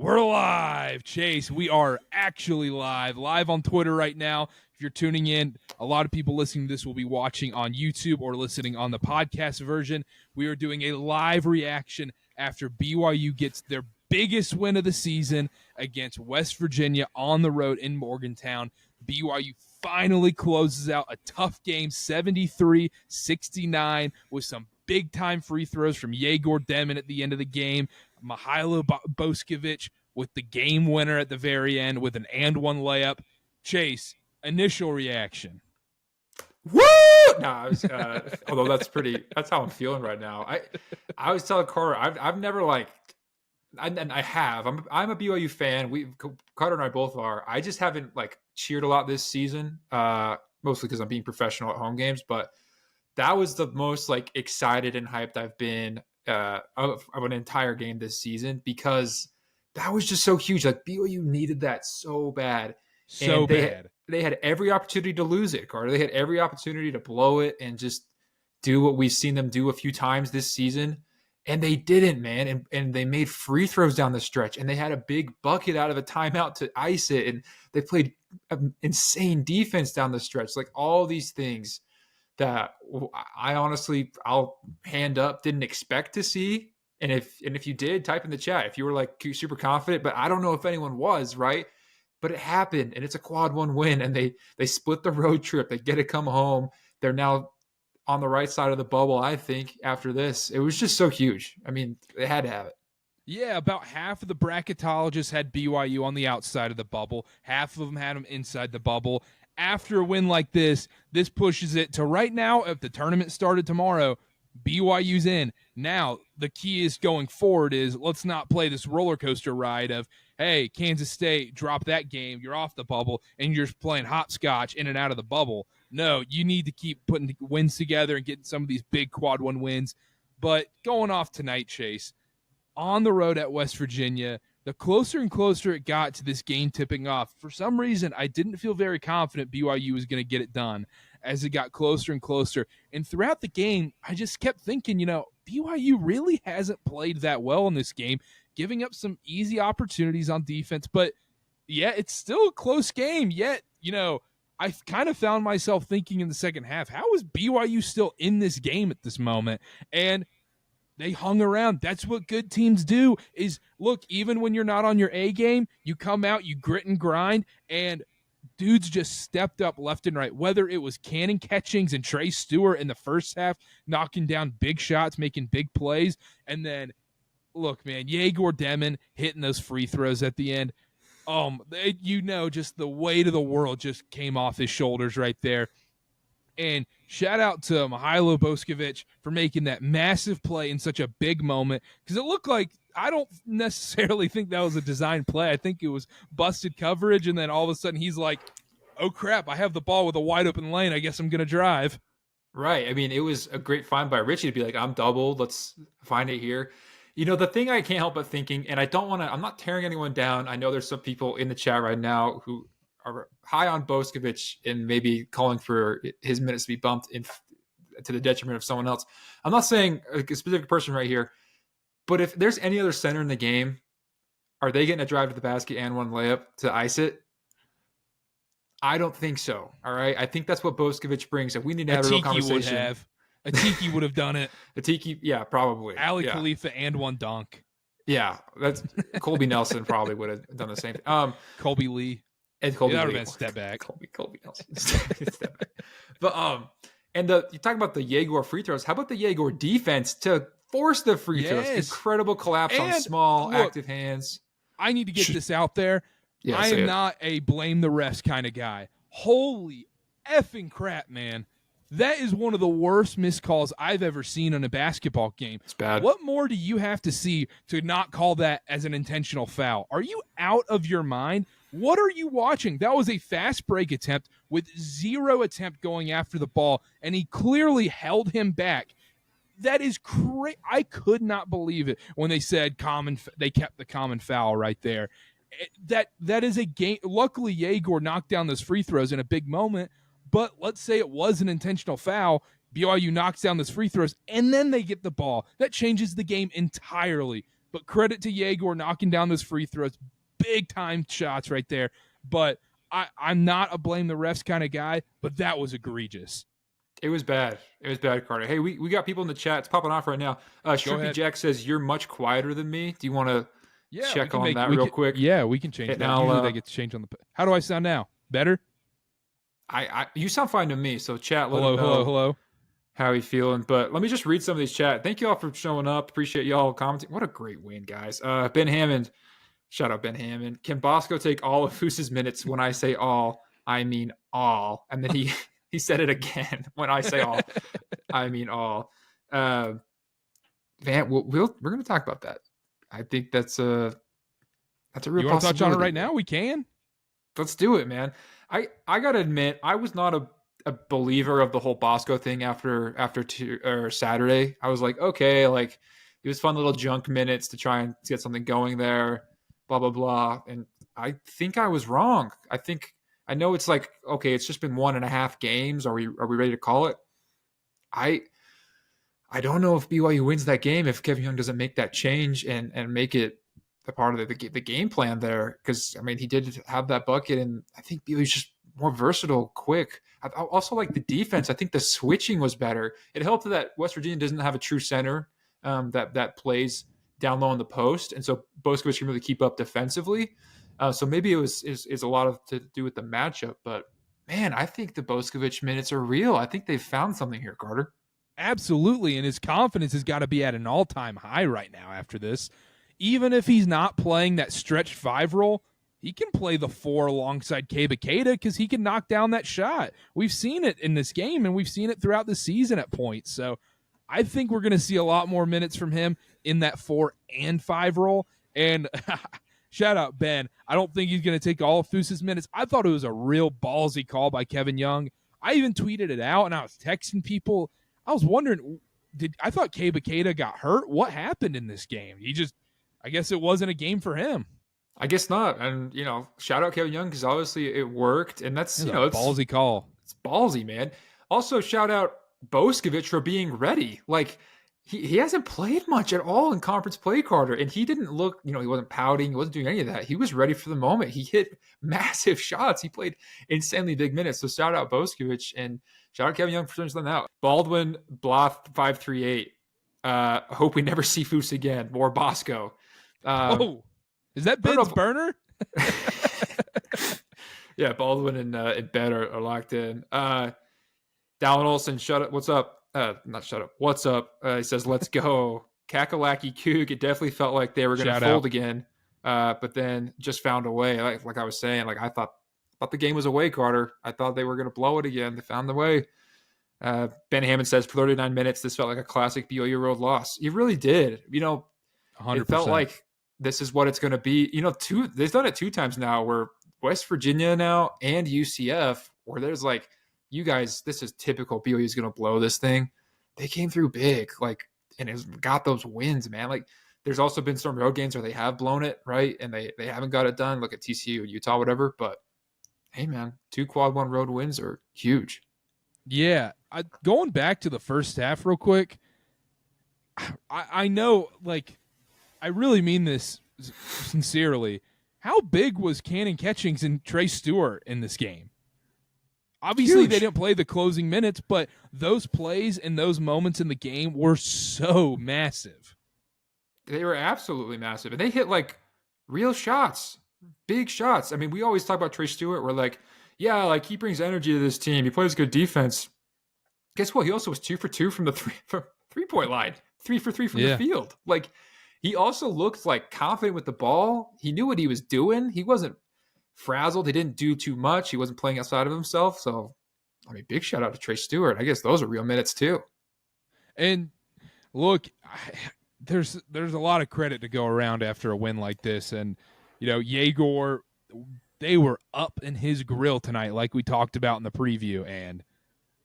We're live, Chase. We are actually live on Twitter right now. If you're tuning in, a lot of people listening to this will be watching on YouTube or listening on the podcast version. We are doing a live reaction after BYU gets their biggest win of the season against West Virginia on the road in Morgantown. BYU finally closes out a tough game, 73-69, with some big-time free throws from Jagor Demon at the end of the game. Bosko with the game winner at the very end with an and one layup. Chase, initial reaction. Woo! No, although that's how I'm feeling right now. I was telling Carter, I've never I'm a BYU fan. Carter and I both are. I just haven't cheered a lot this season, mostly because I'm being professional at home games. But that was the most excited and hyped I've been of an entire game this season, because that was just so huge. BYU needed that so bad. They had every opportunity to lose it, Carter. They had every opportunity to blow it and just do what we've seen them do a few times this season. And they didn't, man. And they made free throws down the stretch. And they had a big bucket out of a timeout to ice it. And they played insane defense down the stretch. All these things that I honestly, I'll hand up, didn't expect to see. And if you did, type in the chat if you were super confident. But I don't know if anyone was, right? But it happened, and it's a quad one win, and they split the road trip. They get to come home. They're now on the right side of the bubble, I think, after this. It was just so huge. I mean, they had to have it. Yeah, about half of the bracketologists had BYU on the outside of the bubble. Half of them had them inside the bubble. After a win like this pushes it to right now, if the tournament started tomorrow, BYU's in. Now, the key is going forward is let's not play this roller coaster ride of, hey, Kansas State, drop that game, you're off the bubble, and you're just playing hopscotch in and out of the bubble. No, you need to keep putting wins together and getting some of these big quad one wins. But going off tonight, Chase, on the road at West Virginia, the closer and closer it got to this game tipping off, for some reason, I didn't feel very confident BYU was going to get it done as it got closer and closer. And throughout the game, I just kept thinking, BYU really hasn't played that well in this game, giving up some easy opportunities on defense. But, yeah, it's still a close game. Yet, I kind of found myself thinking in the second half, how is BYU still in this game at this moment? And they hung around. That's what good teams do is, look, even when you're not on your A game, you come out, you grit and grind, and dudes just stepped up left and right, whether it was Cannon Catchings and Trey Stewart in the first half, knocking down big shots, making big plays. And then, look, man, Jagor Demon hitting those free throws at the end. Just the weight of the world just came off his shoulders right there. And shout out to Bosko for making that massive play in such a big moment, because it looked like, I don't necessarily think that was a design play. I think it was busted coverage, and then all of a sudden he's like, oh, crap, I have the ball with a wide open lane. I guess I'm going to drive. Right. I mean, it was a great find by Richie to be like, I'm doubled. Let's find it here. The thing I can't help but thinking, and I'm not tearing anyone down. I know there's some people in the chat right now who are high on Bosko and maybe calling for his minutes to be bumped to the detriment of someone else. I'm not saying a specific person right here, but if there's any other center in the game, are they getting a drive to the basket and one layup to ice it? I don't think so. All right. I think that's what Bosko brings. If we need to have a real conversation. Atiki would have done it. Atiki, yeah, probably. Ali Khalifa and one dunk. Yeah, that's Colby Nelson probably would have done the same thing. Colby Lee. And Colby that would Lee. have been step back. Colby Nelson. Step back. But you talk about the Jagor free throws. How about the Jagor defense to force the free throws? Incredible collapse on small, active hands. I need to get this out there. Yeah, I am not a blame the refs kind of guy. Holy effing crap, man. That is one of the worst missed calls I've ever seen in a basketball game. It's bad. What more do you have to see to not call that as an intentional foul? Are you out of your mind? What are you watching? That was a fast break attempt with zero attempt going after the ball, and he clearly held him back. That is crazy. I could not believe it when they said they kept the common foul right there. That is a game. Luckily, Jagor knocked down those free throws in a big moment. But let's say it was an intentional foul. BYU knocks down those free throws, and then they get the ball. That changes the game entirely. But credit to Jagor knocking down those free throws. Big time shots right there. But I'm not a blame the refs kind of guy, but that was egregious. It was bad. It was bad, Carter. Hey, we got people in the chat. It's popping off right now. Shrimpy Jack says, you're much quieter than me. Do you want to check on that real quick? Yeah, we can change that. Now, usually they get to change on the... How do I sound now? Better? You sound fine to me, so chat, let hello. How you feeling? But let me just read some of these chat. Thank you all for showing up. Appreciate y'all commenting. What a great win, guys. Ben Hammond. Shout out Ben Hammond. Can Bosko take all of Hoose's minutes? When I say all, I mean all. And then he said it again. When I say all, I mean all. Van, we're going to talk about that. I think that's a real possibility. You want to touch on it right now? We can. Let's do it, man. I got to admit, I was not a believer of the whole Bosko thing after Saturday. I was like, okay, like it was fun little junk minutes to try and get something going there, blah, blah, blah. And I think I was wrong. I know it's like, okay, it's just been 1.5 games. Are we ready to call it? I don't know if BYU wins that game if Kevin Young doesn't make that change and make it the part of the game plan there. Because, I mean, he did have that bucket, and I think BYU's just more versatile, quick. I also like the defense. I think the switching was better. It helped that West Virginia doesn't have a true center that plays down low in the post, and so Bosko can really keep up defensively. So maybe is a lot to do with the matchup. But, man, I think the Boskovic minutes are real. I think they've found something here, Carter. Absolutely, and his confidence has got to be at an all-time high right now after this. Even if he's not playing that stretch 5 role, he can play the 4 alongside Kebakeda because he can knock down that shot. We've seen it in this game, and we've seen it throughout the season at points. So I think we're going to see a lot more minutes from him in that 4 and 5 role. And shout out, Ben. I don't think he's going to take all of Foose's minutes. I thought it was a real ballsy call by Kevin Young. I even tweeted it out, and I was texting people. I was wondering, I thought Kebakeda got hurt? What happened in this game? I guess it wasn't a game for him. I guess not. And, shout out Kevin Young because obviously it worked. And that's, it's a ballsy call. It's ballsy, man. Also, shout out Boskovic for being ready. Like, he hasn't played much at all in conference play, Carter. And he didn't look, he wasn't pouting. He wasn't doing any of that. He was ready for the moment. He hit massive shots. He played insanely big minutes. So shout out Boskovic and shout out Kevin Young for turning something out. Baldwin, Bloth 538. Hope we never see Foose again. More Bosko. Is that Ben's burner? Yeah, Baldwin and Ben are locked in. Dallin Olson, shut up. What's up? Not shut up. What's up? He says, let's go. Kakalaki Coug. It definitely felt like they were going to fold again, but then just found a way. Like I was saying, like I thought the game was away, Carter. I thought they were going to blow it again. They found the way. Ben Hammond says, for 39 minutes, this felt like a classic BYU road loss. It really did. 100%. It felt like this is what it's going to be. They've done it 2 times now where West Virginia now and UCF, where there's like, you guys, this is typical. BYU is going to blow this thing. They came through big, and has got those wins, man. Like, there's also been some road games where they have blown it, right? And they haven't got it done. Look at TCU, Utah, whatever. But hey, man, 2 quad 1 road wins are huge. Yeah. Going back to the first half real quick, I know, I really mean this sincerely. How big was Cannon Catchings and Trey Stewart in this game? Obviously, they didn't play the closing minutes, but those plays and those moments in the game were so massive. They were absolutely massive. And they hit, real shots, big shots. I mean, we always talk about Trey Stewart. We're he brings energy to this team. He plays good defense. Guess what? He also was 2 for 2 from the three-point line, 3 for 3 from the field. He also looked confident with the ball. He knew what he was doing. He wasn't frazzled. He didn't do too much. He wasn't playing outside of himself. So, big shout out to Trey Stewart. I guess those are real minutes too. And look, there's a lot of credit to go around after a win like this. And, Jagor, they were up in his grill tonight, like we talked about in the preview. And,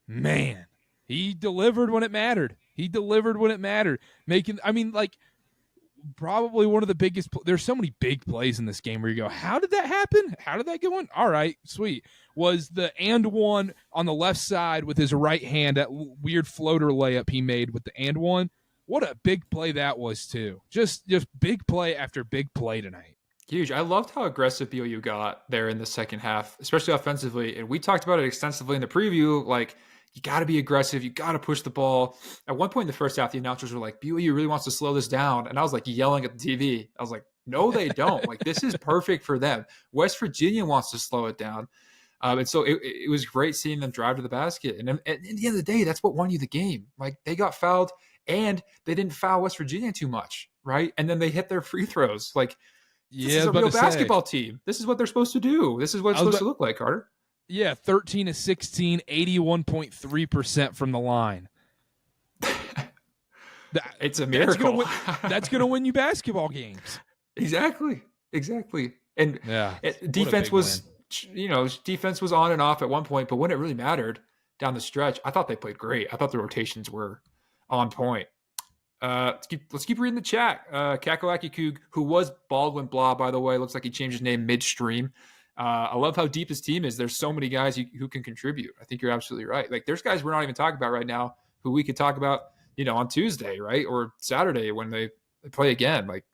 man, he delivered when it mattered. Probably one of the biggest. There's so many big plays in this game where you go, how did that happen? How did that go in? All right, sweet. Was the and one on the left side with his right hand, that weird floater layup he made with the and one? what a big play that was too. Just big play after big play tonight. Huge. I loved how aggressive BYU got there in the second half, especially offensively. And we talked about it extensively in the preview. Like, you got to be aggressive. You got to push the ball. At one point in the first half, the announcers were like, BYU really wants to slow this down. And I was like yelling at the TV. I was like, no, they don't. Like, this is perfect for them. West Virginia wants to slow it down. And so it was great seeing them drive to the basket. And at the end of the day, that's what won you the game. Like, they got fouled and they didn't foul West Virginia too much, right? And then they hit their free throws. Like, this is a real basketball team. This is what they're supposed to do. This is what it's supposed to look like, Karter. Yeah, 13 of 16, 81.3% from the line. It's a miracle. That's going to win you basketball games. Exactly. And yeah, defense was, defense was on and off at one point, but when it really mattered down the stretch, I thought they played great. I thought the rotations were on point. Let's keep reading the chat. Kakoaki Koog, who was Baldwin Blah, by the way, looks like he changed his name midstream. I love how deep his team is. There's so many guys who can contribute. I think you're absolutely right. Like, there's guys we're not even talking about right now who we could talk about, on Tuesday, right? Or Saturday when they play again. Like,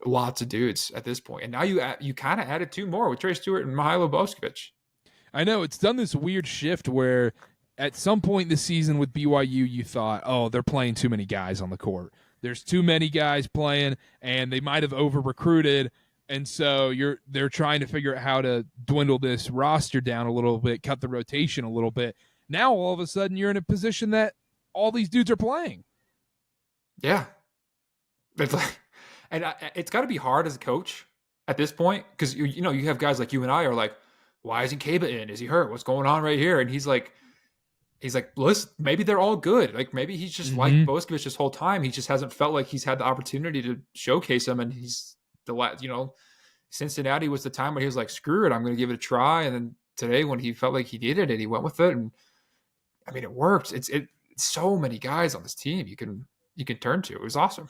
lots of dudes at this point. And now you kind of added two more with Trey Stewart and Mihailo Boskovic. I know. It's done this weird shift where at some point this season with BYU, you thought, oh, they're playing too many guys on the court. There's too many guys playing, and they might have over-recruited. And so they're trying to figure out how to dwindle this roster down a little bit, cut the rotation a little bit. Now, all of a sudden, you're in a position that all these dudes are playing. Yeah. It's got to be hard as a coach at this point because, you have guys like you and I are like, why isn't Kaba in? Is he hurt? What's going on right here? And he's like, listen, maybe they're all good. Like, maybe he's just like Boskovic this whole time. He just hasn't felt like he's had the opportunity to showcase him. And he's Cincinnati was the time where he was like, screw it, I'm going to give it a try. And then today when he felt like he needed it, he went with it. And I mean, it worked. It's so many guys on this team you can turn to. It was awesome.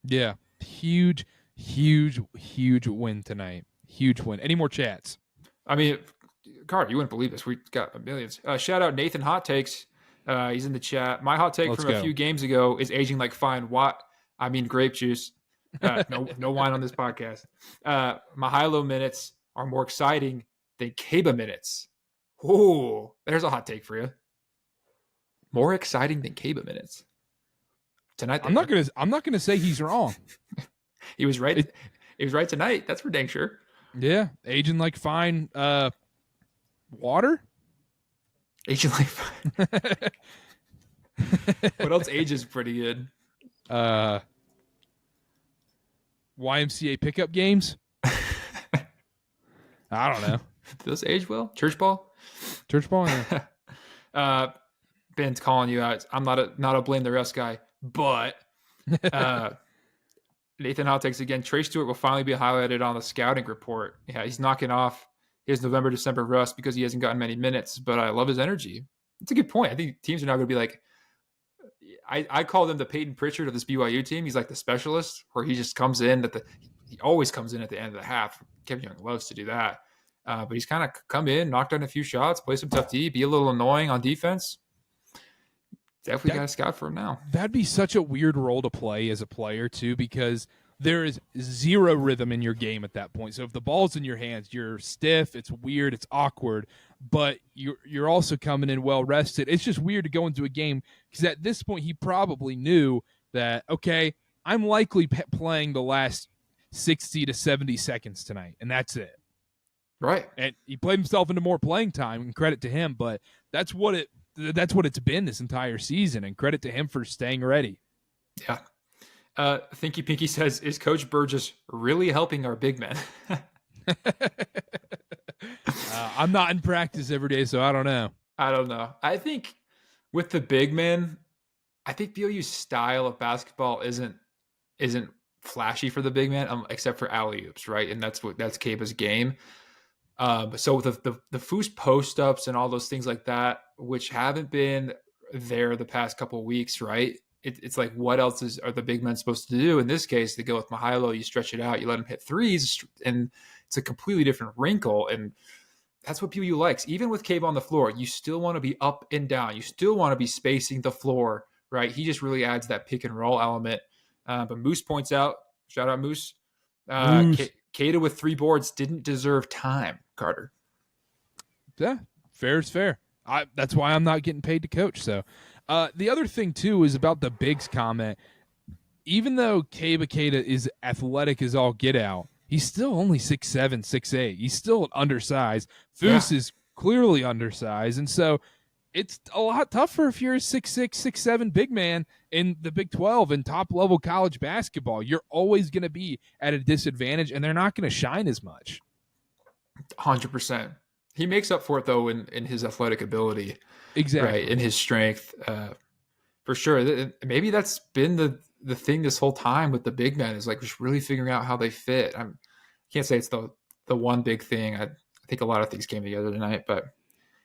Yeah. Huge win tonight. Huge win. Any more chats? I mean, Carter, you wouldn't believe this. We got millions. Shout out Nathan Hot Takes. He's in the chat. My hot take from a few games ago is aging like fine grape juice. No wine on this podcast. Mihailo minutes are more exciting than Kaba minutes. Ooh, there's a hot take for you. More exciting than Kaba minutes tonight. I'm not gonna say he's wrong. He was right. He was right tonight. That's for dang sure. Yeah, aging like fine. Water. Aging like fine. What else ages pretty good? YMCA pickup games. I don't know. Do those age well? Church ball. Yeah. Ben's calling you out. I'm not a blame the refs guy, but Nathan Hot takes again. Trey Stewart will finally be highlighted on the scouting report. Yeah, he's knocking off his November-December rust because he hasn't gotten many minutes, but I love his energy. It's a good point. I think teams are now going to be like, I call him the Peyton Pritchard of this BYU team. He's like the specialist where he just comes in he always comes in at the end of the half. Kevin Young loves to do that. But he's kind of come in, knocked down a few shots, play some tough D, be a little annoying on defense. Definitely got a scout for him now. That'd be such a weird role to play as a player too, because there is zero rhythm in your game at that point. So if the ball's in your hands, you're stiff, it's weird, it's awkward, but you're also coming in well rested. It's just weird to go into a game because at this point he probably knew that, okay, I'm likely playing the last 60 to 70 seconds tonight, and that's it. Right. And he played himself into more playing time, and credit to him, but that's what it's been this entire season, and credit to him for staying ready. Yeah. Thinky Pinky says, is Coach Burgess really helping our big men? I'm not in practice every day, so I don't know. I think with the big men, I think BYU's style of basketball isn't flashy for the big man, except for alley-oops, right? And that's Kaba's game. So the Foos post-ups and all those things like that, which haven't been there the past couple of weeks, right? It's like, what else are the big men supposed to do? In this case, they go with Mihailo, you stretch it out, you let him hit threes, and it's a completely different wrinkle. And that's what BYU likes. Even with Cave on the floor, you still want to be up and down. You still want to be spacing the floor right? He just really adds that pick and roll element. But Moose points out, shout out Moose, Moose. Kata with 3 boards didn't deserve time, Karter. Yeah, fair is fair. That's why I'm not getting paid to coach. So the other thing, too, is about the bigs comment. Even though Keba Keita is athletic as all get out, he's still only 6'7", 6'8". He's still undersized. Foose is clearly undersized. And so it's a lot tougher if you're a 6'6", 6'7" big man in the Big 12 and top-level college basketball. You're always going to be at a disadvantage, and they're not going to shine as much. 100%. He makes up for it, though, in his athletic ability. Exactly. Right, in his strength. For sure. Maybe that's been the thing this whole time with the big men, is like just really figuring out how they fit. I can't say it's the one big thing. I think a lot of things came together tonight, but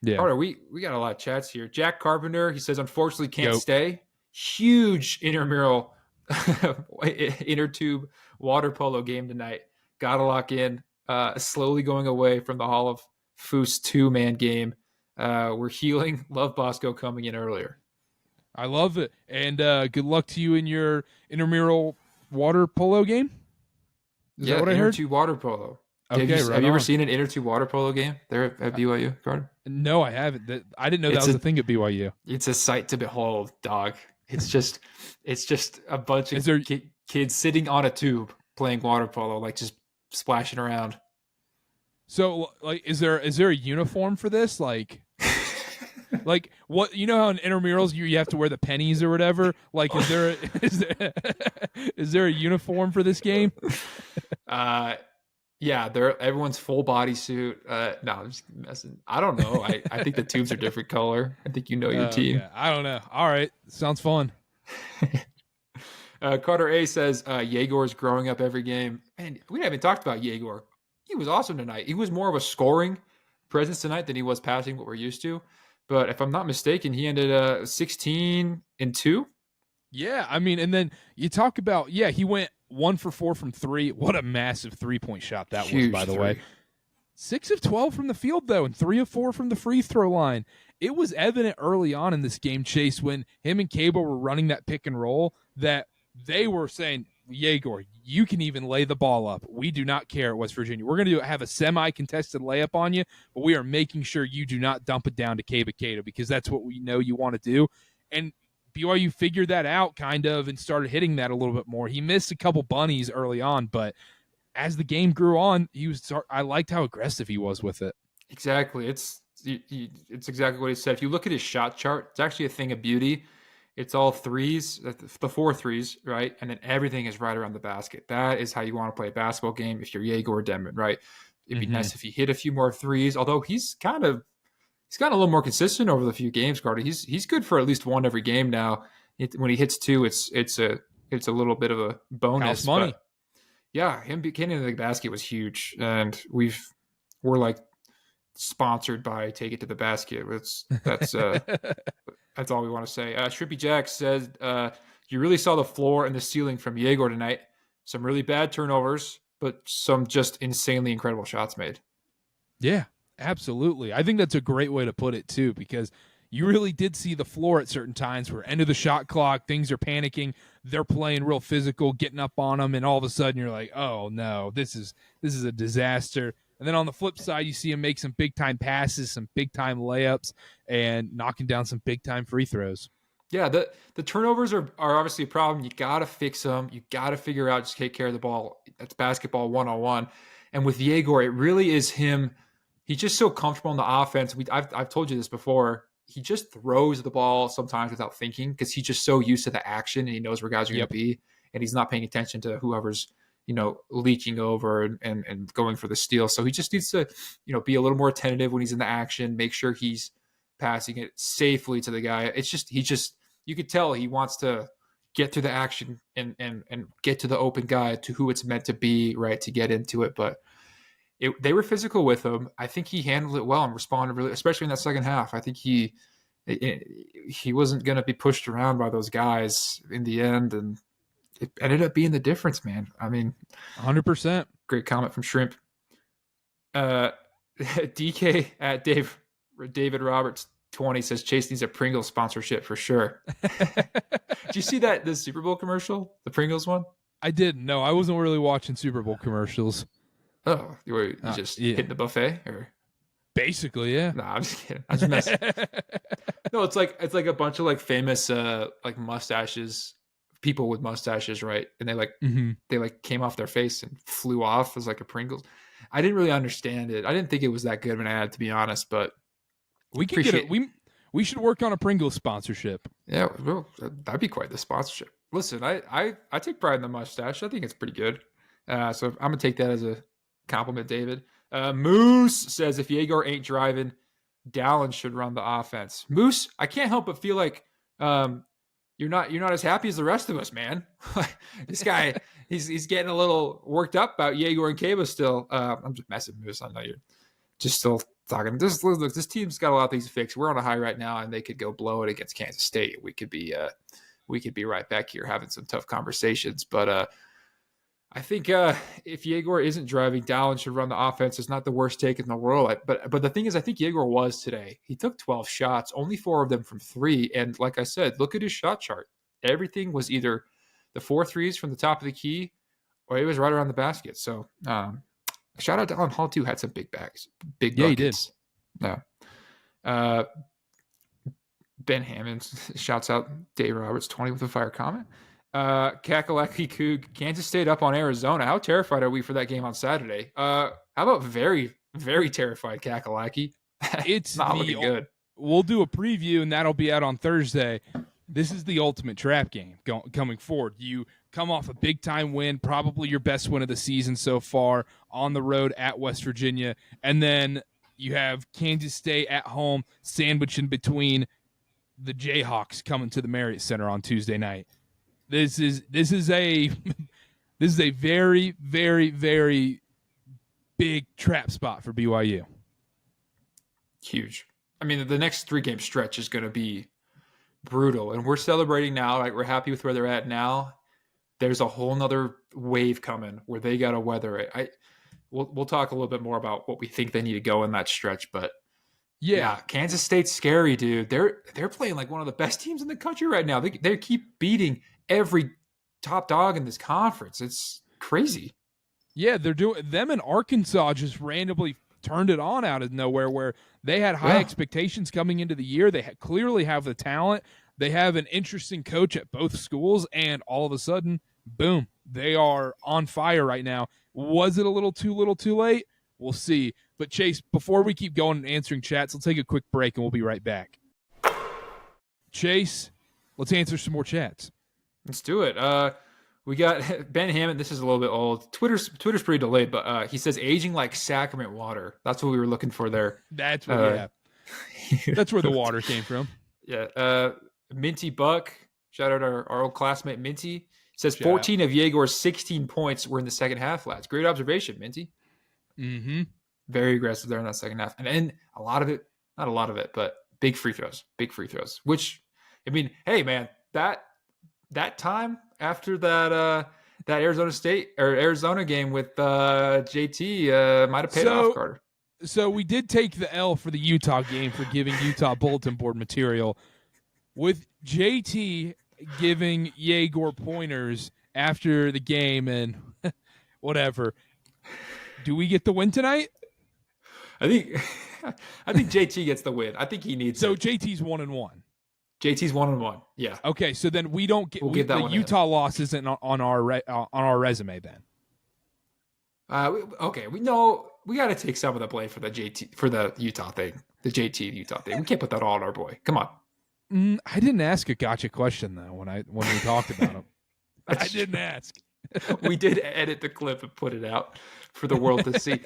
yeah. Carter, we got a lot of chats here. Jack Carpenter, he says, unfortunately can't stay. Huge intramural inner tube water polo game tonight. Gotta lock in. Slowly going away from the Hall of Foos 2-man game. We're healing. Love Bosko coming in earlier. I love it. And good luck to you in your intramural water polo game. Is that what I heard? Inner tube water polo. Okay, have you ever seen an inner tube water polo game there at BYU, Carter? No, I haven't. I didn't know that was a thing at BYU. It's a sight to behold, dog. It's just a bunch of kids sitting on a tube playing water polo, like just splashing around. So, like, is there a uniform for this? Like, like what, you know how in intramurals you have to wear the pennies or whatever? Like, is there a uniform for this game? Yeah, everyone's full bodysuit. No, I'm just messing. I don't know. I think the tubes are different color. I think your team. Okay. I don't know. All right, sounds fun. Carter A says Jagor's growing up every game. Man, we haven't talked about Jagor. He was awesome tonight. He was more of a scoring presence tonight than he was passing, what we're used to. But if I'm not mistaken, he ended 16 and 2. Yeah, I mean, and then you talk about, he went 1 for 4 from 3. What a massive 3-point shot that Huge was, by the three. way. 6 of 12 from the field, though, and 3 of 4 from the free throw line. It was evident early on in this game, Chase, when him and Cable were running that pick and roll, that they were saying, Jagor, you can even lay the ball up. We do not care at West Virginia. We're going to have a semi-contested layup on you, but we are making sure you do not dump it down to Keba Keita, because that's what we know you want to do. And BYU figured that out kind of and started hitting that a little bit more. He missed a couple bunnies early on, but as the game grew on, I liked how aggressive he was with it. Exactly. It's exactly what he said. If you look at his shot chart, it's actually a thing of beauty. It's all threes, the 4 threes, right? And then everything is right around the basket. That is how you want to play a basketball game if you're Jagor Demon, right? It'd be nice if he hit a few more threes, although he's gotten a little more consistent over the few games, Carter. He's good for at least 1 every game now. When he hits 2, it's a little bit of a bonus. House money. Yeah, him getting into the basket was huge, and we're like sponsored by Take It to the Basket. That's all we want to say. Trippy Jack says, you really saw the floor and the ceiling from Jagor tonight. Some really bad turnovers, but some just insanely incredible shots made. Yeah, absolutely. I think that's a great way to put it, too, because you really did see the floor at certain times where end of the shot clock, things are panicking, they're playing real physical, getting up on them, and all of a sudden you're like, oh, no, this is a disaster. And then on the flip side, you see him make some big-time passes, some big-time layups, and knocking down some big-time free throws. Yeah, the turnovers are obviously a problem. You got to fix them. You got to figure out, just take care of the ball. That's basketball 101. And with Jagor, it really is him. He's just so comfortable in the offense. I've told you this before. He just throws the ball sometimes without thinking because he's just so used to the action and he knows where guys are going to be. And he's not paying attention to whoever's leaking over and going for the steal. So he just needs to, be a little more attentive when he's in the action, make sure he's passing it safely to the guy. You could tell he wants to get through the action and get to the open guy, to who it's meant to be, right, to get into it. But they were physical with him. I think he handled it well and responded really, especially in that second half. I think he wasn't going to be pushed around by those guys in the end, and it ended up being the difference, man. I mean, 100%. Great comment from Shrimp. DK at David Roberts 20 says Chase needs a Pringles sponsorship for sure. Did you see the Super Bowl commercial, the Pringles one? I didn't. No, I wasn't really watching Super Bowl commercials. Oh, you just hitting the buffet, or basically, yeah. No, I'm just kidding. I'm just messing. No, it's like a bunch of like famous like mustaches, people with mustaches, right? And they like came off their face and flew off as like a Pringles. I didn't really understand it. I didn't think it was that good of an ad, to be honest. But we can get it. We should work on a Pringles sponsorship. Yeah, well, that'd be quite the sponsorship. Listen, I take pride in the mustache. I think it's pretty good. So I'm gonna take that as a compliment, David. Moose says if Jagor ain't driving, Dallin should run the offense. Moose, I can't help but feel like you're not as happy as the rest of us, man. This guy, he's getting a little worked up about Jagor and Kaba still. I'm just messing, Moose. I know you're just still talking. This team's got a lot of things to fix. We're on a high right now, and they could go blow it against Kansas State. We could be right back here having some tough conversations. But I think if Jagor isn't driving, Dallin should run the offense. It's not the worst take in the world. But the thing is, I think Jagor was today. He took 12 shots, only 4 of them from 3. And like I said, look at his shot chart. Everything was either the 4 threes from the top of the key, or he was right around the basket. So shout out to Dallin Hall too. Had some big buckets. Yeah, he did. No. Ben Hammond shouts out Dave Roberts 20 with a fire comment. Kakalaki Coog, Kansas State up on Arizona. How terrified are we for that game on Saturday? How about very, very terrified, Kakalaki? It's not looking good. We'll do a preview, and that'll be out on Thursday. This is the ultimate trap game coming forward. You come off a big-time win, probably your best win of the season so far, on the road at West Virginia, and then you have Kansas State at home, sandwiched in between the Jayhawks coming to the Marriott Center on Tuesday night. This is a very, very, very big trap spot for BYU. Huge. I mean, the next 3-game stretch is going to be brutal, and we're celebrating now. Right, we're happy with where they're at now. There's a whole nother wave coming where they got to weather it. We'll talk a little bit more about what we think they need to go in that stretch, but yeah, Kansas State's scary, dude. They're playing like one of the best teams in the country right now. They keep beating every top dog in this conference. It's crazy. Yeah, they're doing them, and Arkansas just randomly turned it on out of nowhere, where they had high expectations coming into the year. They clearly have the talent. They have an interesting coach at both schools, and all of a sudden, boom, they are on fire right now. Was it a little too late? We'll see. But Chase, before we keep going and answering chats, let's take a quick break, and we'll be right back. Chase, let's answer some more chats. Let's do it. We got Ben Hammond. This is a little bit old. Twitter's pretty delayed, but he says aging like sacrament water. That's what we were looking for there. That's what. That's where the water came from. Yeah. Minty Buck. Shout out our old classmate Minty. Says 14 of Jagor's 16 points were in the second half, lads. Great observation, Minty. Mm-hmm. Very aggressive there in that second half, and then a lot of it, not a lot of it, but big free throws. Which, I mean, hey man, that time after that Arizona game with JT might have paid off, Karter. So we did take the L for the Utah game for giving Utah bulletin board material, with JT giving Jagor pointers after the game and whatever. Do we get the win tonight? I think JT gets the win. I think he needs. So it. JT's 1-1. JT's 1-1. Yeah. Okay, so then we don't get. We'll get that the one Utah loss isn't on our resume then. Okay, we know we got to take some of the blame for the Utah thing, the JT Utah thing. We can't put that all on our boy. Come on. I didn't ask a gotcha question though when we talked about him. I didn't ask. We did edit the clip and put it out for the world to see.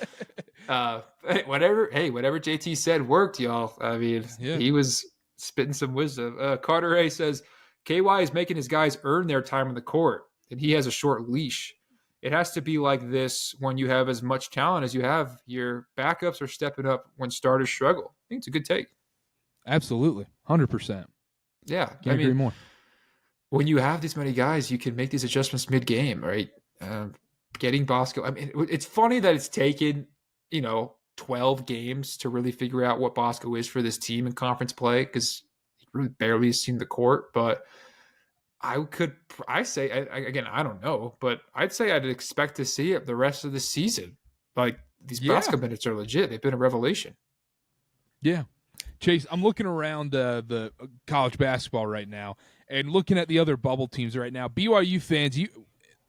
Whatever JT said worked, y'all. I mean, He was spitting some wisdom. Karter A says KY is making his guys earn their time on the court, and he has a short leash. It has to be like this when you have as much talent as you have. Your backups are stepping up when starters struggle. I think it's a good take. Absolutely, 100%. Yeah, Can't agree more. When you have this many guys, you can make these adjustments mid-game, right? Getting Bosko. I mean, it's funny that it's taken, 12 games to really figure out what Bosko is for this team in conference play, because he really barely has seen the court. But I don't know, but I'd say I'd expect to see it the rest of the season. Like, these Yeah. Bosko minutes are legit. They've been a revelation. Yeah. Chase, I'm looking around the college basketball right now and looking at the other bubble teams right now. BYU fans,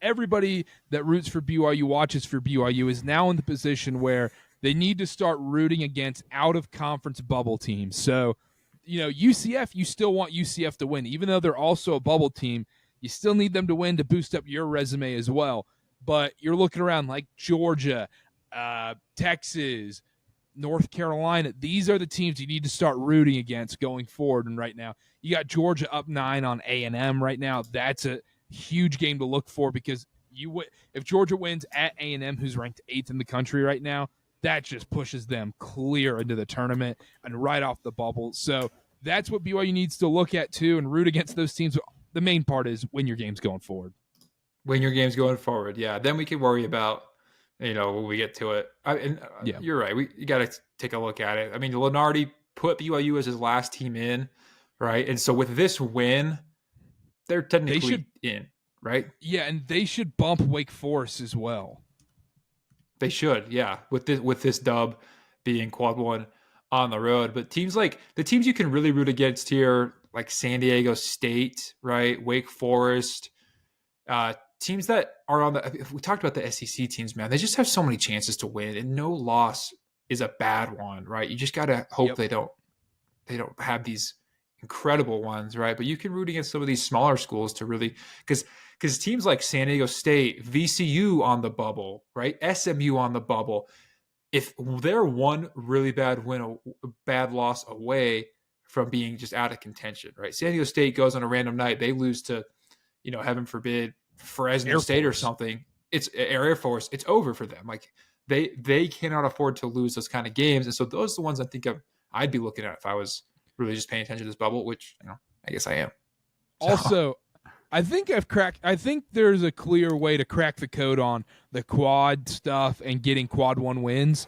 everybody that roots for BYU, watches for BYU, is now in the position where they need to start rooting against out-of-conference bubble teams. So, UCF, you still want UCF to win. Even though they're also a bubble team, you still need them to win to boost up your resume as well. But you're looking around like Georgia, Texas, North Carolina. These are the teams you need to start rooting against going forward. And right now, you got Georgia up 9 on A&M right now. That's a huge game to look for, because if Georgia wins at A&M, who's ranked 8th in the country right now, that just pushes them clear into the tournament and right off the bubble. So that's what BYU needs to look at too, and root against those teams. The main part is win your games going forward. Win your games going forward. Yeah. Then we can worry about, when we get to it. Yeah. You're right. You got to take a look at it. I mean, Lenardi put BYU as his last team in, right? And so with this win, they're technically in, right? Yeah, and they should bump Wake Forest as well. They should, yeah. With this dub being quad one on the road, but the teams you can really root against here, like San Diego State, right? Wake Forest, teams that are if we talked about the SEC teams, man, they just have so many chances to win, and no loss is a bad one, right? You just got to hope they don't have these incredible ones, right? But you can root against some of these smaller schools to really, because teams like San Diego State, VCU on the bubble, right? SMU on the bubble, if they're one really bad win, a bad loss away from being just out of contention, right? San Diego State goes on a random night, they lose to, heaven forbid, Fresno State or something. It's Air Force. It's over for them. Like, they cannot afford to lose those kind of games. And so those are the ones I think I'd be looking at if I was really just paying attention to this bubble, which, I guess I am. So. Also, I think there's a clear way to crack the code on the quad stuff and getting quad one wins.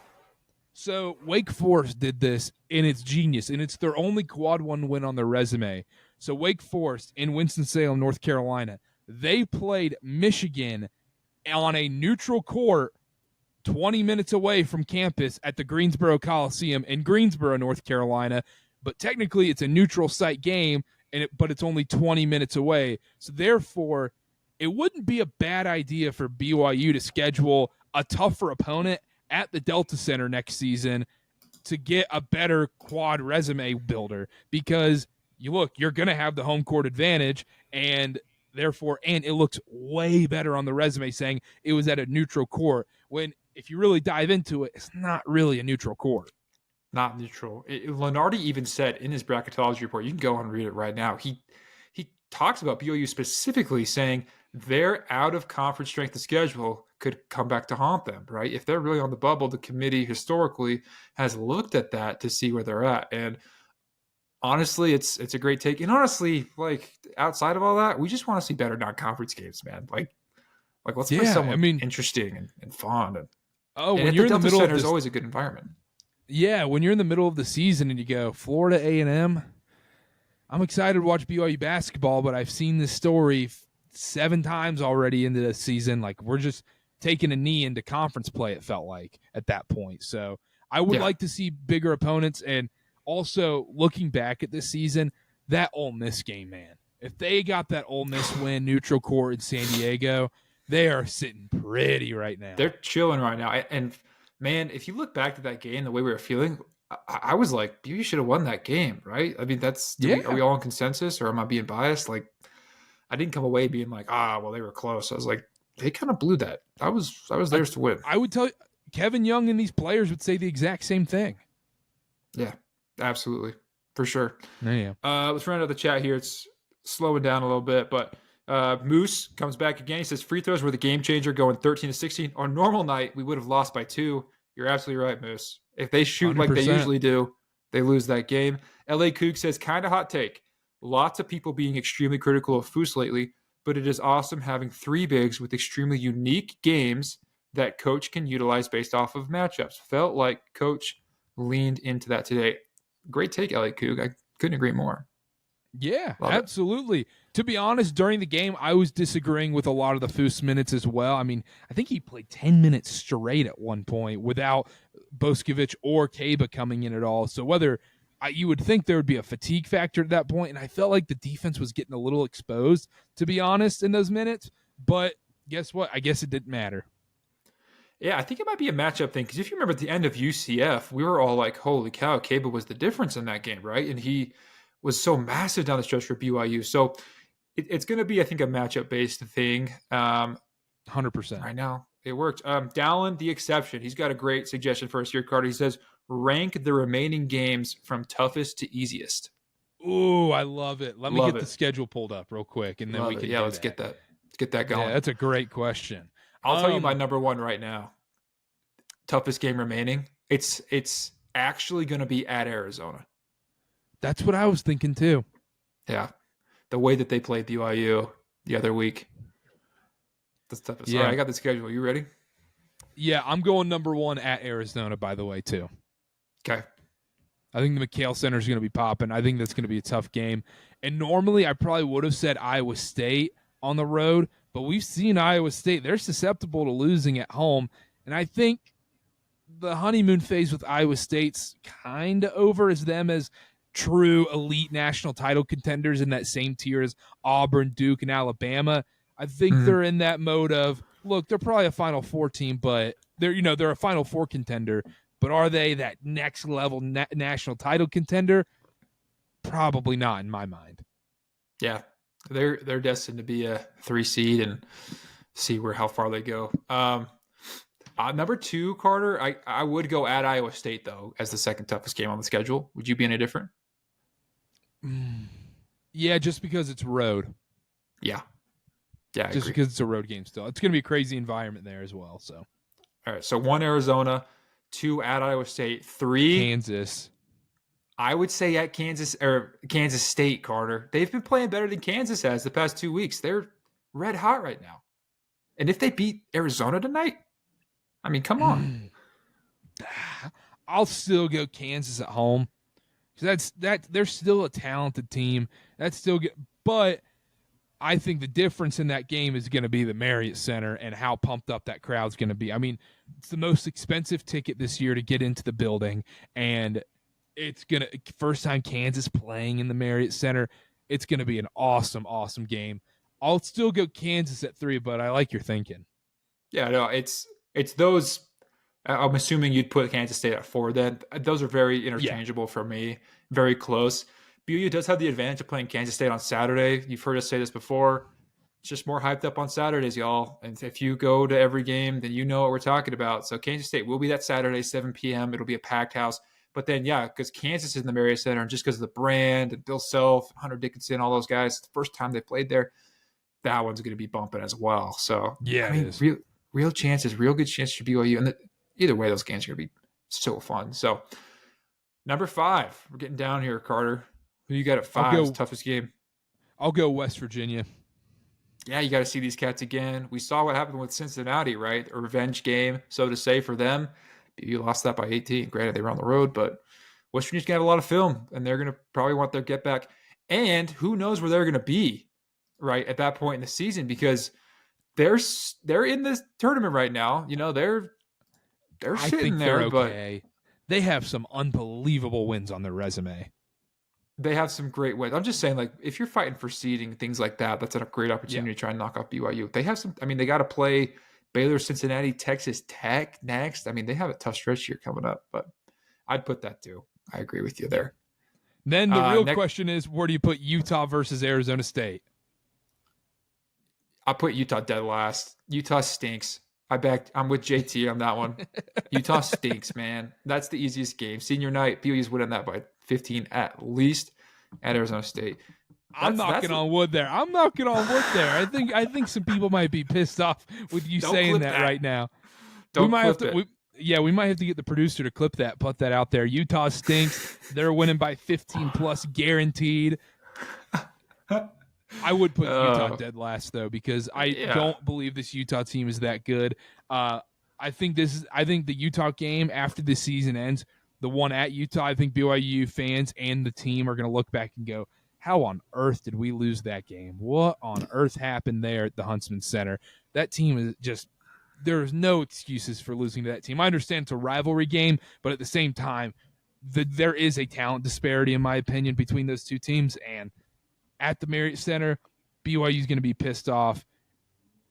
So Wake Forest did this, and it's genius, and it's their only quad one win on their resume. So Wake Forest in Winston-Salem, North Carolina, they played Michigan on a neutral court 20 minutes away from campus at the Greensboro Coliseum in Greensboro, North Carolina. But technically it's a neutral site game, but it's only 20 minutes away. So therefore, it wouldn't be a bad idea for BYU to schedule a tougher opponent at the Delta Center next season to get a better quad resume builder, because you're going to have the home court advantage, and it looks way better on the resume saying it was at a neutral court, when if you really dive into it, it's not really a neutral court. Not neutral. Lenardi even said in his bracketology report, you can go and read it right now, he talks about BYU specifically saying their out of conference strength of schedule could come back to haunt them, right? If they're really on the bubble, the committee historically has looked at that to see where they're at. And honestly, it's a great take. And honestly, like, outside of all that, we just want to see better non-conference games, man. Like let's play something interesting and fun. When you're in the middle Center is always a good environment. Yeah, when you're in the middle of the season and you go Florida A&M, I'm excited to watch BYU basketball, but I've seen this story 7 times already into the season. Like, we're just taking a knee into conference play, it felt like, at that point. So I would like to see bigger opponents. And also, looking back at this season, that Ole Miss game, man. If they got that Ole Miss win, neutral court in San Diego, they are sitting pretty right now. They're chilling right now. And, man, if you look back to that game, the way we were feeling, I was like, BYU should have won that game, right? I mean, are we all in consensus, or am I being biased? Like, I didn't come away being like, well, they were close. I was like, they kind of blew that. I was theirs to win. I would tell you, Kevin Young and these players would say the exact same thing. Yeah, absolutely. For sure. Yeah. Let's run out of the chat here. It's slowing down a little bit, but Moose comes back again. He says free throws were the game changer, going 13-16. On a normal night, we would have lost by 2. You're absolutely right, Moose. If they shoot 100%. Like they usually do, they lose that game. LA Coog says, kind of hot take. Lots of people being extremely critical of Foose lately, but it is awesome having 3 bigs with extremely unique games that coach can utilize based off of matchups. Felt like coach leaned into that today. Great take, Elliot Coog. I couldn't agree more. Yeah, Love absolutely. To be honest, during the game, I was disagreeing with a lot of the Foose minutes as well. I mean, I think he played 10 minutes straight at one point without Boskovich or Kaba coming in at all. So you would think there would be a fatigue factor at that point, and I felt like the defense was getting a little exposed, to be honest, in those minutes. But guess what? I guess it didn't matter. Yeah, I think it might be a matchup thing because if you remember at the end of UCF, we were all like, holy cow, Kaba was the difference in that game, right? And he was so massive down the stretch for BYU. So it's going to be, I think, a matchup-based thing. 100%. Right now, it worked. Dallin, the exception. He's got a great suggestion for us here, Carter. He says, rank the remaining games from toughest to easiest. Ooh, I love it. Let me get the schedule pulled up real quick, and then we can let's get that. Let's get that going. Yeah, that's a great question. I'll tell you my number one right now. Toughest game remaining. It's actually going to be at Arizona. That's what I was thinking too. Yeah. The way that they played BYU the other week. That's tough. Yeah. All right, I got the schedule. You ready? Yeah, I'm going number one at Arizona, by the way, too. Okay. I think the McHale Center is going to be popping. I think that's going to be a tough game. And normally I probably would have said Iowa State on the road, but we've seen Iowa State. They're susceptible to losing at home. And I think the honeymoon phase with Iowa State's kind of over as them as true elite national title contenders in that same tier as Auburn, Duke, and Alabama. I think they're in that mode of, look, they're probably a Final Four team, but they're a Final Four contender. But are they that next level national title contender? Probably not in my mind. Yeah, they're destined to be a 3 seed and see how far they go. Number 2, Carter, I would go at Iowa State, though, as the second toughest game on the schedule. Would you be any different? Yeah, just because it's road. Yeah. Yeah, just because it's a road game still. It's going to be a crazy environment there as well. So, all right, so 1 Arizona, 2 at Iowa State, 3 Kansas. I would say at Kansas State, Carter. They've been playing better than Kansas has the past 2 weeks. They're red hot right now. And if they beat Arizona tonight, I mean, come on. I'll still go Kansas at home. They're still a talented team. That's still good. But I think the difference in that game is going to be the Marriott Center and how pumped up that crowd's going to be. I mean, it's the most expensive ticket this year to get into the building, and it's going to first time Kansas playing in the Marriott Center. It's going to be an awesome, awesome game. I'll still go Kansas at 3, but I like your thinking. Yeah, no, it's those. I'm assuming you'd put Kansas State at 4 then. Those are very interchangeable for me, very close. BYU does have the advantage of playing Kansas State on Saturday. You've heard us say this before. It's just more hyped up on Saturdays, y'all. And if you go to every game, then you know what we're talking about. So Kansas State will be that Saturday, 7 p.m. It'll be a packed house. But then, yeah, because Kansas is in the Marriott Center, and just because of the brand and Bill Self, Hunter Dickinson, all those guys, the first time they played there, that one's going to be bumping as well. So, yeah, I mean, real chances, real good chances for BYU. And either way, those games are going to be so fun. So, number 5, we're getting down here, Carter. Who you got at 5? Toughest game? I'll go West Virginia. Yeah, you got to see these cats again. We saw what happened with Cincinnati, right? A revenge game, so to say, for them. BYU lost that by 18. Granted, they were on the road, but West Virginia's going to have a lot of film, and they're going to probably want their get back. And who knows where they're going to be, right, at that point in the season, because they're in this tournament right now. You know, they're sitting there, okay. But they have some unbelievable wins on their resume. They have some great wins. I'm just saying, like, if you're fighting for seeding, things like that, that's a great opportunity to try and knock off BYU. They have some, I mean, they got to play Baylor, Cincinnati, Texas Tech next. I mean, they have a tough stretch here coming up, but I'd put that too. I agree with you there. Then the real question is, where do you put Utah versus Arizona State? I put Utah dead last. Utah stinks. I'm with JT on that one. Utah stinks, man. That's the easiest game. Senior night, BYU's winning that by 15 at least at Arizona State. I'm knocking on wood there. I think some people might be pissed off with you saying that right now. We might have to get the producer to clip that, put that out there. Utah stinks. They're winning by 15 plus guaranteed. I would put Utah dead last, though, because I don't believe this Utah team is that good. I think the Utah game after the season ends, the one at Utah, I think BYU fans and the team are going to look back and go, how on earth did we lose that game? What on earth happened there at the Huntsman Center? That team is just – there's no excuses for losing to that team. I understand it's a rivalry game, but at the same time, there is a talent disparity, in my opinion, between those two teams. And at the Marriott Center, BYU is going to be pissed off.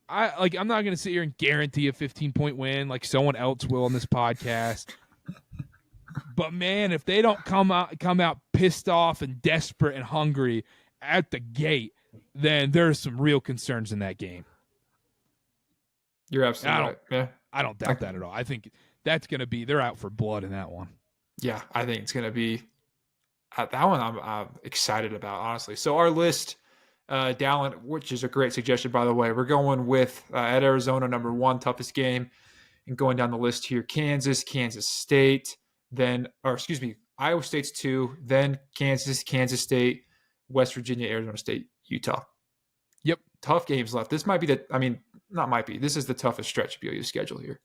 I'm not going to sit here and guarantee a 15-point win like someone else will on this podcast. But man, if they don't come out pissed off and desperate and hungry at the gate, then there's some real concerns in that game. You're absolutely right. Yeah, I don't doubt that at all. I think that's going to be, they're out for blood in that one. Yeah, I think it's going to be that one. I'm excited about, honestly. So our list, Dallin, which is a great suggestion, by the way. We're going with at Arizona, number 1 toughest game, and going down the list here: Kansas State, Iowa State's 2, then Kansas State, West Virginia, Arizona State, Utah. Yep, tough games left. This might be this is the toughest stretch of BYU's schedule here.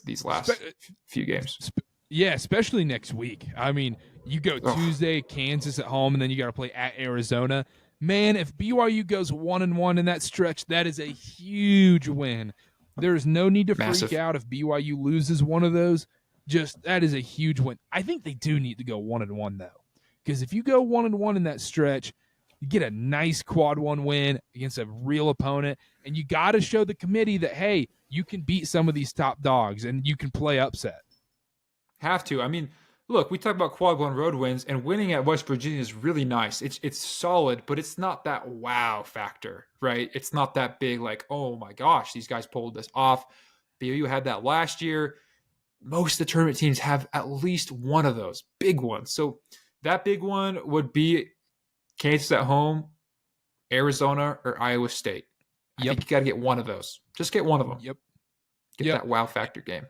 These last few games. Yeah, especially next week. I mean, you go Tuesday, Kansas at home, and then you got to play at Arizona. Man, if BYU goes 1-1 in that stretch, that is a huge win. There's no need to freak out if BYU loses one of those. That is a huge win. I think they do need to go 1-1 though, because if you go 1-1 in that stretch, you get a nice quad 1 win against a real opponent, and you got to show the committee that, hey, you can beat some of these top dogs and you can play upset. Have to. I mean, look, we talk about quad 1 road wins, and winning at West Virginia is really nice. It's solid, but it's not that wow factor, right? It's not that big like, oh my gosh, these guys pulled this off. BYU had that last year. Most of the tournament teams have at least one of those big ones. So that big one would be Kansas at home, Arizona, or Iowa State. I think you got to get one of those. Just get one of them. Yep. Get that wow factor game.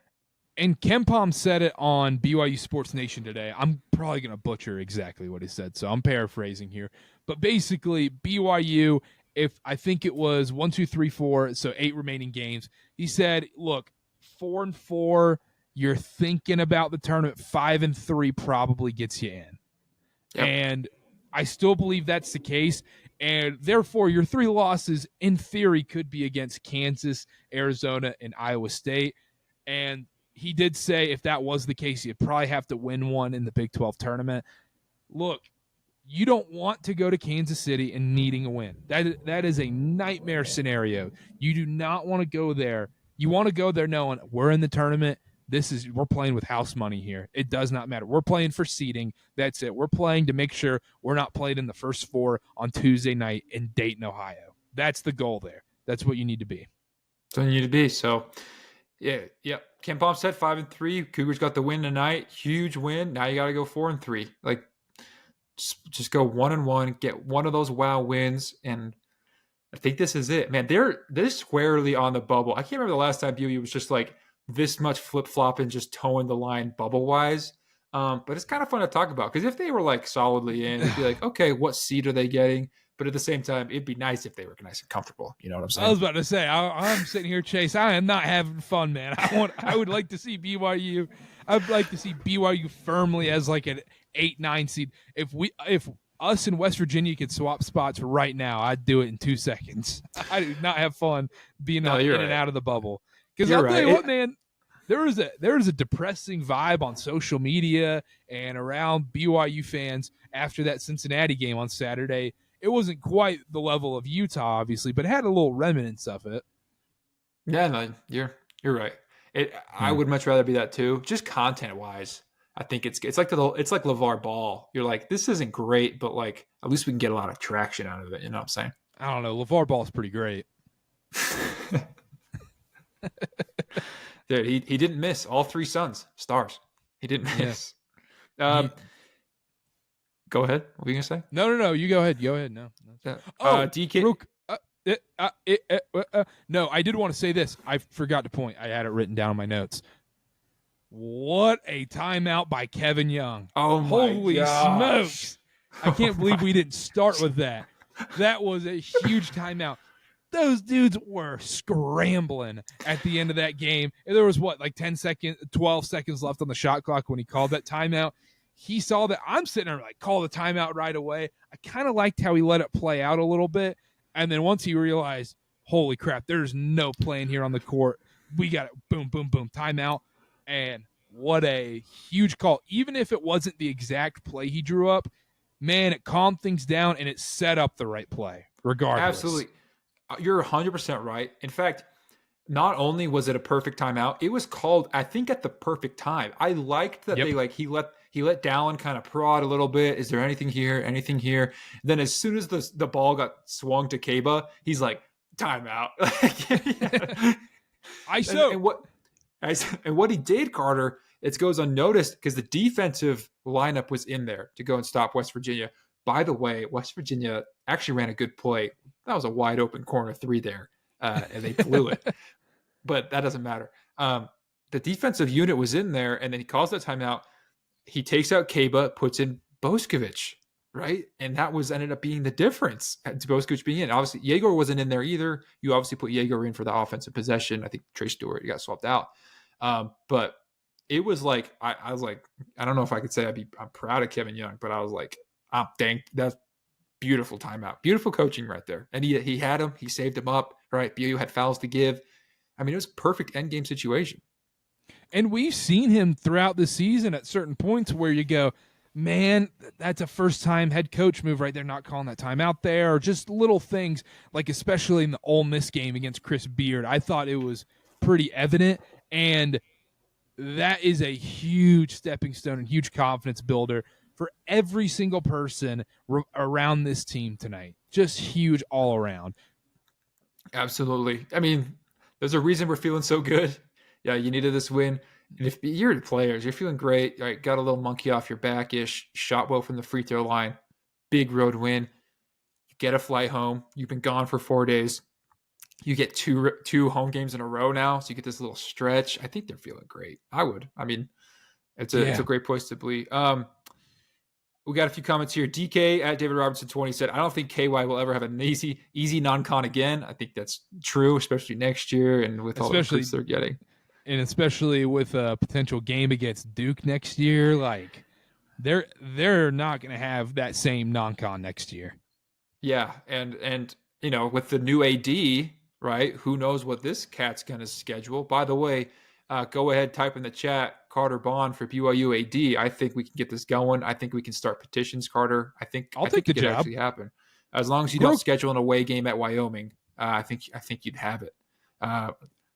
And KenPom said it on BYU Sports Nation today. I'm probably going to butcher exactly what he said, so I'm paraphrasing here. But basically, BYU, if I think it was 1, 2, 3, 4, so 8 remaining games, he said, look, 4-4, you're thinking about the tournament. 5-3 probably gets you in. Yep. And I still believe that's the case. And therefore, your 3 losses, in theory, could be against Kansas, Arizona, and Iowa State. And he did say if that was the case, you'd probably have to win one in the Big 12 tournament. Look, you don't want to go to Kansas City and needing a win. That is a nightmare scenario. You do not want to go there. You want to go there knowing we're in the tournament. We're playing with house money here. It does not matter. We're playing for seeding. That's it. We're playing to make sure we're not playing in the first 4 on Tuesday night in Dayton, Ohio. That's the goal there. That's what you need to be. That's what you need to be. So, yeah. KenPom said 5-3. Cougars got the win tonight. Huge win. Now you got to go 4-3. Like, just go 1-1. Get one of those wow wins, and I think this is it, man. They're squarely on the bubble. I can't remember the last time BYU was just like this much flip flopping, just towing the line bubble wise. But it's kind of fun to talk about, because if they were like solidly in, it'd be like, okay, what seed are they getting? But at the same time, it'd be nice if they were nice and comfortable. You know what I'm saying? I was about to say, I'm sitting here, Chase. I am not having fun, man. I would like to see BYU. I'd like to see BYU firmly as like an 8-9 seed. If us and West Virginia could swap spots right now, I'd do it in 2 seconds. I do not have fun being in and out of the bubble. Because I'll tell you what, man. There is a depressing vibe on social media and around BYU fans after that Cincinnati game on Saturday. It wasn't quite the level of Utah, obviously, but it had a little remnants of it. Yeah, no, you're right. I would much rather be that too. Just content wise, I think it's like LeVar Ball. You're like, this isn't great, but like at least we can get a lot of traction out of it. You know what I'm saying? I don't know. LeVar Ball is pretty great. Dude, he didn't miss all 3 stars. He didn't miss. Go ahead. What were you gonna say? No. You go ahead. No. DK. No, I did want to say this. I forgot to point. I had it written down in my notes. What a timeout by Kevin Young. Oh, my holy gosh. smokes. I can't believe we didn't start with that. That was a huge timeout. those dudes were scrambling at the end of that game. And there was 12 seconds left on the shot clock when he called that timeout. He saw that. I'm sitting there like, call the timeout right away. I kind of liked how he let it play out a little bit. And then once he realized, holy crap, there's no playing here on the court. We got it. Boom, boom, boom. Timeout. And what a huge call. Even if it wasn't the exact play he drew up, man, it calmed things down and it set up the right play regardless. Absolutely. You're 100% right. In fact, not only was it a perfect timeout, it was called, I think, at the perfect time. I liked that he let Dallin kind of prod a little bit. Is there anything here? Anything here? Then as soon as the ball got swung to Kaba, he's like, timeout. And what he did, Karter, it goes unnoticed because the defensive lineup was in there to go and stop West Virginia. By the way, West Virginia actually ran a good play. That was a wide open corner 3 there, and they blew it. But that doesn't matter. The defensive unit was in there, and then he calls that timeout. He takes out Kaba, puts in Boskovic, right? And that ended up being the difference to Boskovic being in. Obviously, Jagor wasn't in there either. You obviously put Jagor in for the offensive possession. I think Trey Stewart got swapped out. But it was like, I was like, I don't know if I could say I'm proud of Kevin Young, but I was like, dang, that's beautiful timeout. Beautiful coaching right there. And he had him. He saved him up, right? BYU had fouls to give. I mean, it was a perfect endgame situation. And we've seen him throughout the season at certain points where you go, man, that's a first-time head coach move right there, not calling that timeout there, or just little things, like especially in the Ole Miss game against Chris Beard. I thought it was pretty evident, and that is a huge stepping stone and huge confidence builder for every single person around this team tonight. Just huge all around. Absolutely. I mean, there's a reason we're feeling so good. Yeah, you needed this win. And if you're the players, you're feeling great. Right, got a little monkey off your back-ish, shot well from the free throw line, big road win. You get a flight home. You've been gone for 4 days. You get two home games in a row now, so you get this little stretch. I think they're feeling great. I would. I mean, it's a great place to be. We got a few comments here. DK at David Robertson 20 said, I don't think KY will ever have an easy non-con again. I think that's true, especially next year and with all the recruits they're getting. And especially with a potential game against Duke next year, like they're not going to have that same non-con next year. Yeah, and you know, with the new AD, right? Who knows what this cat's going to schedule? By the way, go ahead, type in the chat, Karter Bond for BYU AD. I think we can get this going. I think we can start petitions, Karter. I think the job. Actually happen as long as you don't schedule an away game at Wyoming. I think you'd have it.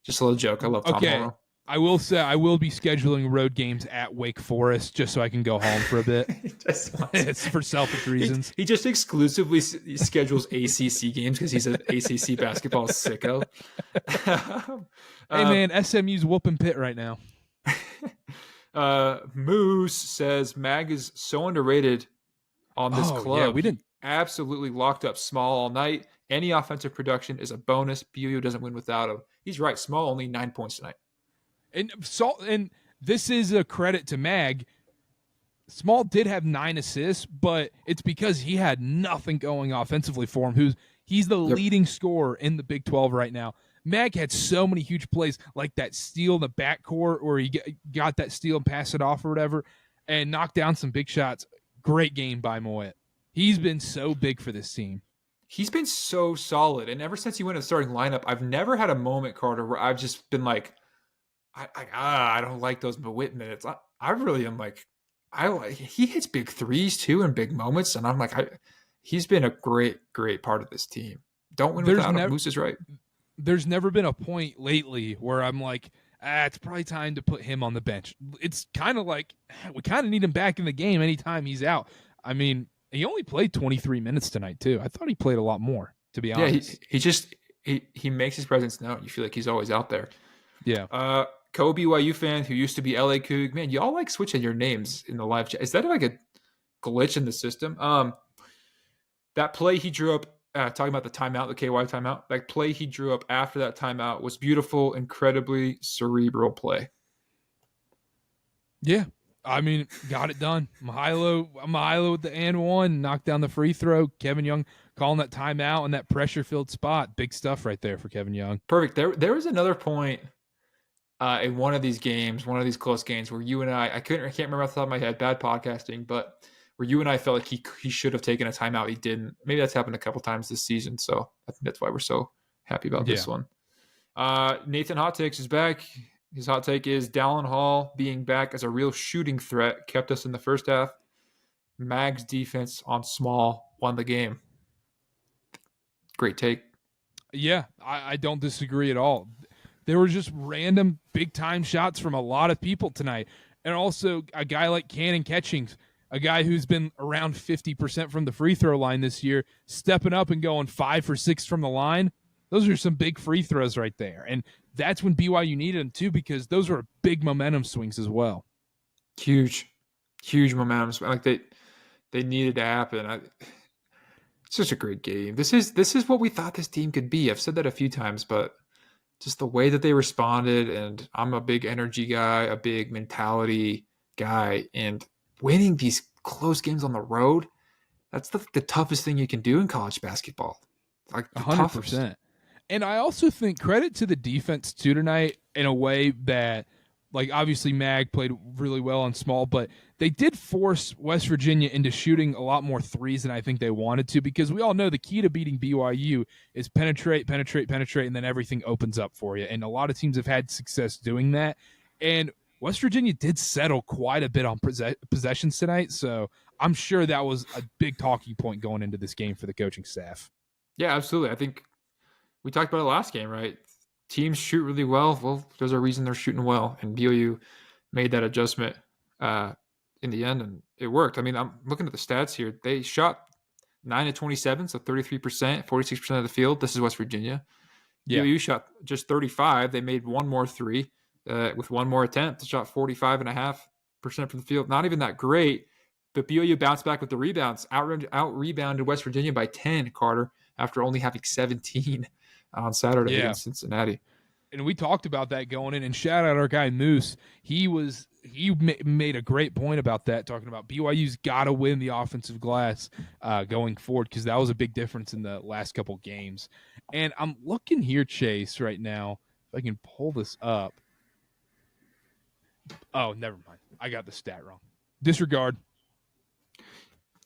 Just a little joke. I love Tom Morrow. I will say I will be scheduling road games at Wake Forest just so I can go home for a bit. It's for selfish reasons. He just exclusively schedules ACC games because he's an ACC basketball sicko. Hey, man, SMU's whooping Pitt right now. Moose says Mag is so underrated on this club. Yeah, we didn't. Absolutely locked up Small all night. Any offensive production is a bonus. BYU doesn't win without him. He's right. Small only 9 points tonight. And this is a credit to Mag. Small did have 9 assists, but it's because he had nothing going offensively for him. He's the leading scorer in the Big 12 right now. Mag had so many huge plays, like that steal in the backcourt where he got that steal and passed it off or whatever, and knocked down some big shots. Great game by Moet. He's been so big for this team. He's been so solid, and ever since he went to the starting lineup, I've never had a moment, Karter, where I've just been like, I don't like those Moet minutes. I really am like, he hits big threes too in big moments, and I'm like, he's been a great part of this team. Don't win without him. Moose is right. There's never been a point lately where I'm like, it's probably time to put him on the bench. It's kind of like we kind of need him back in the game anytime he's out. I mean, he only played 23 minutes tonight too. I thought he played a lot more, to be honest. Yeah, he makes his presence known. You feel like he's always out there. Yeah. Co-BYU fan who used to be LA Coug. Man, y'all like switching your names in the live chat. Is that like a glitch in the system? That play he drew up, talking about the timeout, the KY timeout, that play he drew up after that timeout was beautiful, incredibly cerebral play. Yeah. I mean, got it done. Mihalo with the and one, knocked down the free throw. Kevin Young calling that timeout in that pressure-filled spot. Big stuff right there for Kevin Young. Perfect. There was another point in one of these games, one of these close games, where you and I can't remember off the top of my head, bad podcasting, but where you and I felt like he should have taken a timeout. He didn't. Maybe that's happened a couple times this season, so I think that's why we're so happy about this one. Nathan Hot Takes is back. His hot take is Dallin Hall being back as a real shooting threat kept us in the first half. Mag's defense on small won the game. Great take. Yeah, I don't disagree at all. There were just random big-time shots from a lot of people tonight. And also a guy like Cannon Catchings, a guy who's been around 50% from the free throw line this year, stepping up and going 5 for 6 from the line. Those are some big free throws right there. And that's when BYU needed them too, because those were big momentum swings as well. Huge momentum swing. Like they needed to happen. It's such a great game. This is what we thought this team could be. I've said that a few times, but just the way that they responded, and I'm a big energy guy, a big mentality guy, and winning these close games on the road, that's the toughest thing you can do in college basketball. Like 100%. Toughest. And I also think credit to the defense too tonight in a way that, like, obviously Mag played really well on small, but they did force West Virginia into shooting a lot more threes than I think they wanted to, because we all know the key to beating BYU is penetrate, and then everything opens up for you. And a lot of teams have had success doing that. And West Virginia did settle quite a bit on possessions tonight, so I'm sure that was a big talking point going into this game for the coaching staff. Yeah, absolutely. I think we talked about it last game, right? Teams shoot really well. Well, there's a reason they're shooting well, and BYU made that adjustment in the end, and it worked. I mean, I'm looking at the stats here. They shot 9 of 27, so 33%, 46% of the field. This is West Virginia. Yeah. BYU shot just 35. They made one more three with one more attempt. They shot 45.5% from the field. Not even that great, but BYU bounced back with the rebounds. Out-rebounded West Virginia by 10, Karter, after only having 17 on Saturday against Cincinnati. And we talked about that going in, and shout out our guy Moose. He made a great point about that, talking about BYU's got to win the offensive glass going forward, because that was a big difference in the last couple games. And I'm looking here, Chase, right now, if I can pull this up. Oh, never mind. I got the stat wrong. Disregard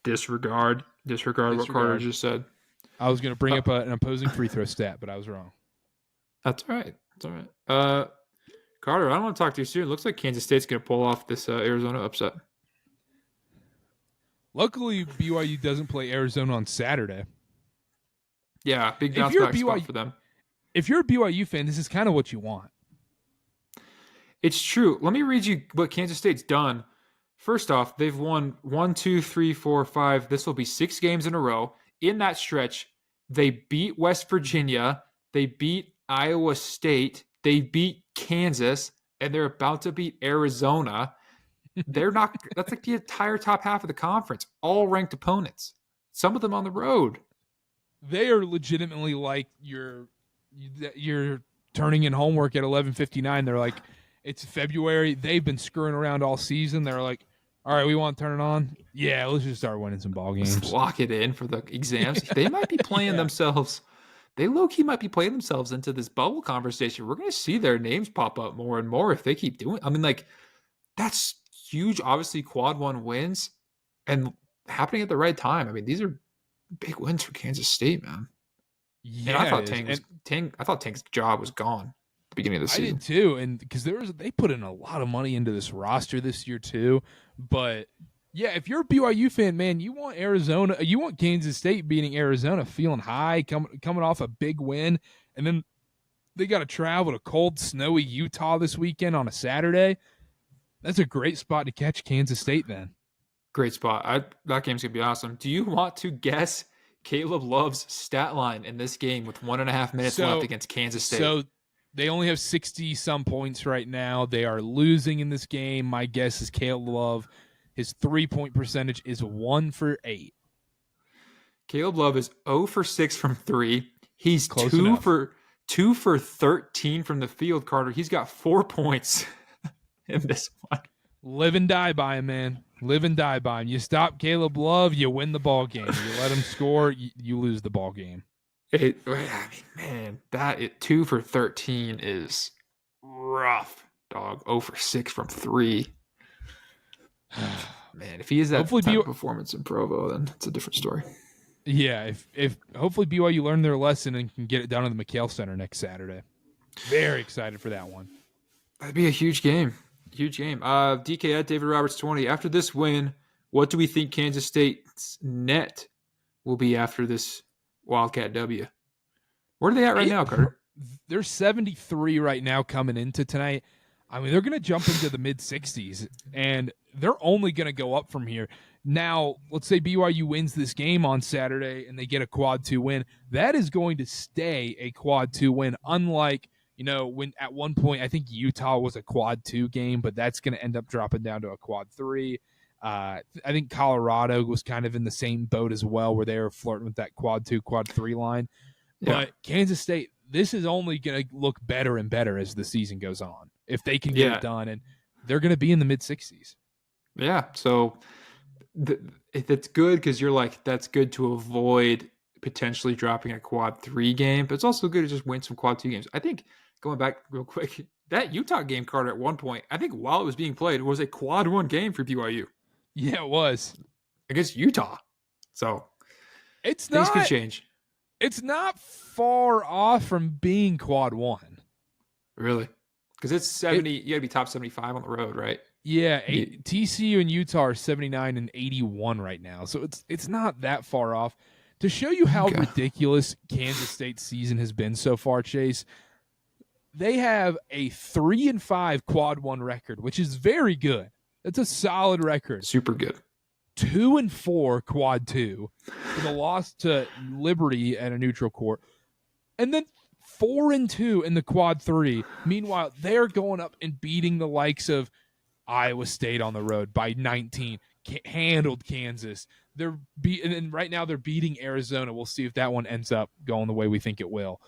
what Karter just said. I was going to bring up an opposing free throw stat, but I was wrong. That's all right. Karter, I don't want to talk to you soon. It looks like Kansas State's going to pull off this Arizona upset. Luckily, BYU doesn't play Arizona on Saturday. Yeah, big bounce back spot for them. If you're a BYU fan, this is kind of what you want. It's true. Let me read you what Kansas State's done. First off, they've won 1, 2, 3, 4, 5. This will be 6 games in a row. In that stretch, they beat West Virginia, they beat Iowa State, they beat Kansas, and they're about to beat Arizona. They're not. That's like the entire top half of the conference, all ranked opponents. Some of them on the road. They are legitimately like you're turning in homework at 11:59. They're like, it's February. They've been screwing around all season. They're like, all right, we want to turn it on. Yeah, let's just start winning some ball games. Let's lock it in for the exams. They might be playing themselves. They low-key might be playing themselves into this bubble conversation. We're going to see their names pop up more and more if they keep doing it. I mean, like, that's huge. Obviously, quad one wins and happening at the right time. I mean, these are big wins for Kansas State, man. Yeah, and I thought Tank's job was gone at the beginning of the season. I did too, and because they put in a lot of money into this roster this year too. But yeah, if you're a BYU fan, man, you want Arizona, you want Kansas State beating Arizona, feeling high, coming off a big win, and then they got to travel to cold, snowy Utah this weekend on a Saturday. That's a great spot to catch Kansas State then. Great spot. That game's going to be awesome. Do you want to guess Caleb Love's stat line in this game with 1.5 minutes left against Kansas State? So they only have 60-some points right now. They are losing in this game. My guess is Caleb Love, his three-point percentage is 1 for 8. Caleb Love is 0 for 6 from 3. He's Close 2 enough. for 13 from the field, Karter. He's got 4 points in this one. live and die by him, man. Live and die by him. You stop Caleb Love, you win the ball game. You let him score, you lose the ball game. Man, 2 for 13 is rough, dog. 0 for 6 from 3. Man, if he has that type of performance in Provo, then it's a different story. Yeah, if hopefully BYU learned their lesson and can get it down in the McHale Center next Saturday. Very excited for that one. That'd be a huge game. Huge game. DK at David Roberts 20. After this win, what do we think Kansas State's net will be after this Wildcat W? Where are they at right now, Karter? They're 73 right now coming into tonight. I mean, they're going to jump into the mid-60s, and they're only going to go up from here. Now, let's say BYU wins this game on Saturday and they get a quad 2 win. That is going to stay a quad 2 win, unlike, when at one point I think Utah was a quad 2 game, but that's going to end up dropping down to a quad 3. I think Colorado was kind of in the same boat as well, where they were flirting with that quad 2, quad 3 line. Yeah. But Kansas State, this is only going to look better and better as the season goes on, if they can get it done, and they're going to be in the mid-60s. Yeah, so that's good because you're like, that's good to avoid potentially dropping a quad 3 game, but it's also good to just win some quad 2 games. I think, going back real quick, that Utah game, Karter, at one point, I think while it was being played, was a quad 1 game for BYU. Yeah, it was. Against Utah. So things could change. It's not far off from being quad 1. Really? Because it's 70, you got to be top 75 on the road, right? Yeah, TCU and Utah are 79 and 81 right now. So it's not that far off. To show you how ridiculous Kansas State's season has been so far, Chase, they have a 3-5 quad 1 record, which is very good. That's a solid record. Super good. 2-4 quad 2 with a loss to Liberty at a neutral court. And then 4-2 in the quad 3. Meanwhile, they're going up and beating the likes of Iowa State on the road by 19. Handled Kansas. And then right now they're beating Arizona. We'll see if that one ends up going the way we think it will.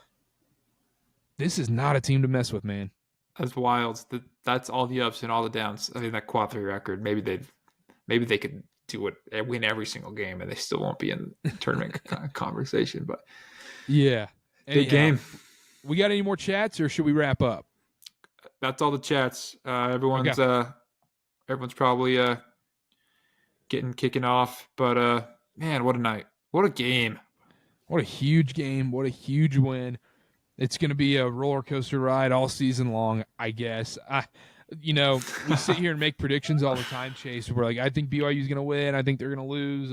This is not a team to mess with, man. That's wild. That's all the ups and all the downs. I think that quad 3 record, maybe they could do it, win every single game, and they still won't be in tournament conversation. But yeah, big game. We got any more chats, or should we wrap up? That's all the chats. Everyone's probably kicking off. But man, what a night! What a game! What a huge game! What a huge win! It's going to be a roller coaster ride all season long, I guess. We sit here and make predictions all the time, Chase. We're like, I think BYU is going to win. I think they're going to lose.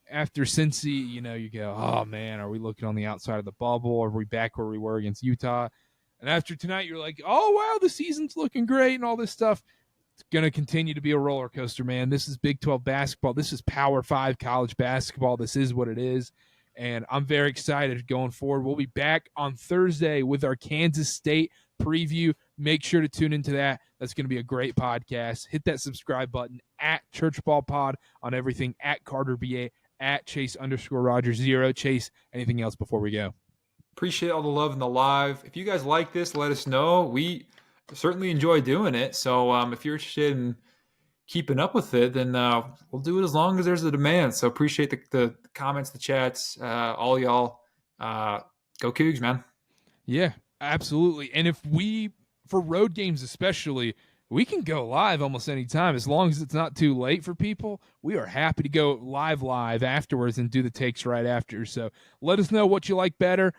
After Cincy, you go, oh man, are we looking on the outside of the bubble? Are we back where we were against Utah? And after tonight, you're like, oh wow, the season's looking great and all this stuff. It's going to continue to be a roller coaster, man. This is Big 12 basketball. This is Power 5 college basketball. This is what it is. And I'm very excited going forward. We'll be back on Thursday with our Kansas State preview. Make sure to tune into that. That's going to be a great podcast. Hit that subscribe button at ChurchBallPod on everything, at CarterBA, at Chase_Rogers0. Chase, anything else before we go? Appreciate all the love in the live. If you guys like this, let us know. We certainly enjoy doing it. So if you're interested in keeping up with it, then we'll do it as long as there's a demand. So appreciate the comments, the chats, all y'all. Go Cougs, man. Yeah, absolutely. And for road games especially, we can go live almost any time as long as it's not too late for people. We are happy to go live afterwards and do the takes right after. So let us know what you like better.